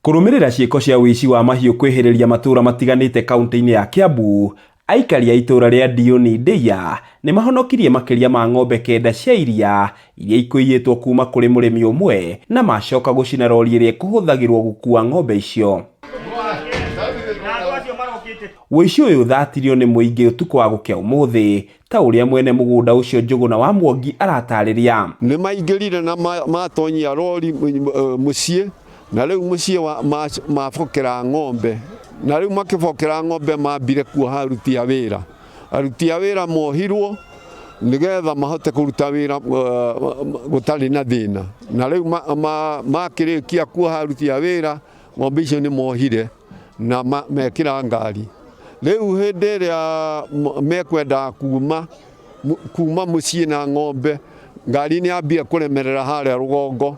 Kũrũmĩrĩra ciĩko cia ũici wa mahiũ kwĩhĩrĩria matũũra matiganĩte kaunti-inĩ ya Kiambu, aikari a itũũra rĩa Dioni Ndeia nĩ mahonokirie makĩria ma ng'ombe 9 cia iria iria ikũiyĩtwo kuma kũrĩ mũrĩmi ũmwe na macoka gũcina rori ĩrĩa kũhũthagĩrwo gũkua ng'ombe icio. Ũici ũyũ ũthatirio nĩ mũingĩ ũtukũ wa gũkĩa ũmũthĩ, ta ũrĩa mwene mũgũnda ũcio Njũgũna wa Mwangi aratarĩria. Nĩ maingĩrire na matonyia rori mũciĩ, na rĩu mũciĩ mabokera ng'ombe, na rĩu makĩbokera ng'ombe mambire kuoha aruti a wĩra. Aruti a wĩra mohirwo nĩgetha mahote kũruta wĩra gũtarĩ na thĩna, na rĩu makĩrĩkia kuoha aruti a wĩra, ng'ombe icio nĩ mohire na mekĩra ngari. Rĩu hĩndĩ ĩrĩa mekwenda kuma mũciĩ na ng'ombe, ngari nĩ yambire kũremerera harĩa rũgongo.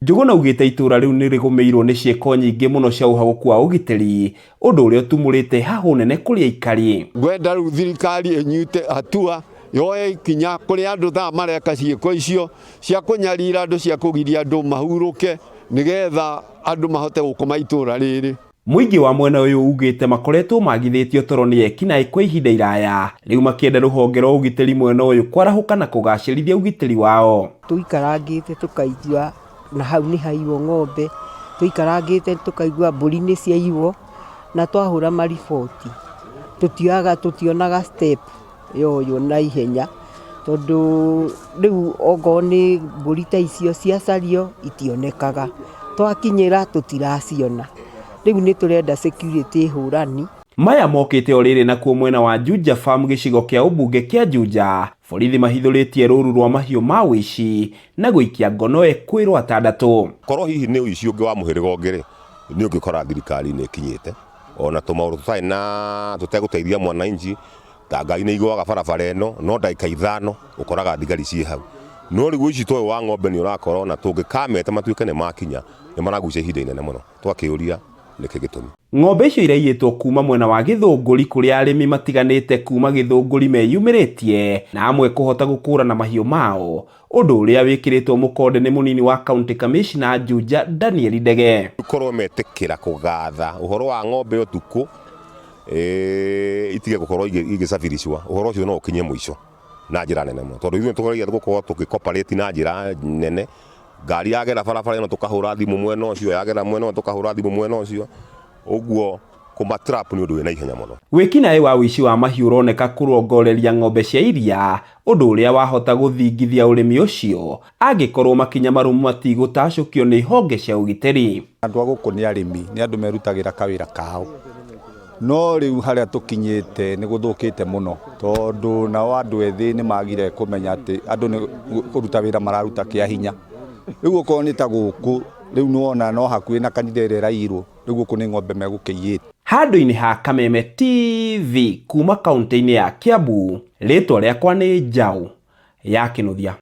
Njũgũna augĩte itũũra rĩu nĩ rĩgũmĩirwo nĩ ciĩko nyingĩ mũno cia ũhagũku wa ũgitĩri, ũndũ ũrĩa ũtumũrĩte hahũ nene kũrĩ aikari. Ngwenda rĩu thirikari ĩnyite hatua, yoye ikinya kũrĩ andũ thaa mareka ciĩko icio cia kũnyarira andũ, cia kũgiria andũ mahurũke, nĩgetha andũ mahote gũkoma itũũra rĩrĩ. Mũingĩ wa mwena ũyũ ugĩte makoretwo magithĩtio toro nĩ ekinaĩ kwa ihinda iraya, rĩu makĩenda rũhonge rwa ũgitĩri mwena ũyũ kwarahũka na kũgacĩrithia ũgitĩri wao. Tũikarangĩte tũkaigua na hau nĩ haiywo ng'ombe, tũikarangĩte tũkaigua mbũri nĩ ciaiywo, na twahũra mariboti tũtionaga step yoyo na ihenya, tondũ rĩu okorwo nĩ mbũri ta icio ciacario itionekaga, twakinyĩra tũtiraciona. Rĩu nĩ tũrenda security hũrani. Maya mokĩte o rĩrĩ nakuo mwena wa Juja Farm gĩcigo kĩa ũmbunge kĩa Juja, borithi mahithũrĩtie rũũru rwa mahiũ ma ũici na gũikia ngono kwĩ atandatũ. Korwo hihi nĩ ũici ũngĩ wa mũhĩrĩga ũngĩ-rĩ, nĩ ũngĩkora thirikari nĩ ĩkinyĩte, ona tũmaũndũ tũtarĩ na tũtegũteithia mwananchi, ta ngari nĩ igũaga barabara ĩno, no ndagĩka 5 ũkoraga thigari ciĩ hau. No rĩu ũici toyũ wa ng'ombe nĩ ũrakorwo na tũngĩkamete matuĩke nĩ makinya, nĩ maragucia ihinda inene mũno, twakĩũria nĩkĩ gĩtũmi. Ng'ombe icio iraiyĩtwo kuma mwena wa Gĩthũngũri kũrĩa arĩmi matiganĩte kuma Gĩthũngũri meyumĩrĩtie na amwe kũhota gũkũrana mahiũ mao, ũndũ ũrĩa wĩkĩrĩtwo mũkonde nĩ mũnini wa County Commissioner Juja Daniel Ndege. Korwo metĩkĩra kũgatha ũhoro wa ng'ombe ũtukũ, itige gũkorwo igĩcabiricwa, ũhoro ũcio no ũkinye mũico na njĩra nene mũno, tondũ ithuĩ tũgeria gũkorwo tũgĩcooperate na njĩra nene. Ngari yagera barabara ĩno tũkahũra thimũ mwena ũcio, yagera mwena ũcio tũkahũra thimũ mwena ũcio, ũguo kũmatrap nĩ ũndũ wĩna ihenya mũno. Wĩkinaĩ wa ũici wa mahiũ ũroneka kũrongoreria ng'ombe cia iria, ũndũ ũrĩa wahota gũthingithia ũrĩmi ũcio angĩkorwo makinya marũmu matigũtacũkio nĩ honge cia ũgitĩri. Andũ a gũkũ nĩ arĩmi, nĩ andũ merutagĩra kawĩra kao, no rĩu harĩa tũkinyĩte nĩ gũthũkĩte mũno, tondũ nao andũ ethĩ nĩ magire kũmenya atĩ andũ nĩ kũruta wĩra mararuta kĩa hinya. Rĩu okorwo nĩ ta gũkũ, rĩu nĩwona no hakuhĩ na kanitha ĩrĩa ĩraiyirwo, rĩu gũkũ nĩ ng'ombe megũkĩiyĩte. Handũ-inĩ ha Kameme TV kuma kaunti-inĩ ya Kiambu, rĩtwa rĩakwa nĩ Njaũ ya Kĩnuthia.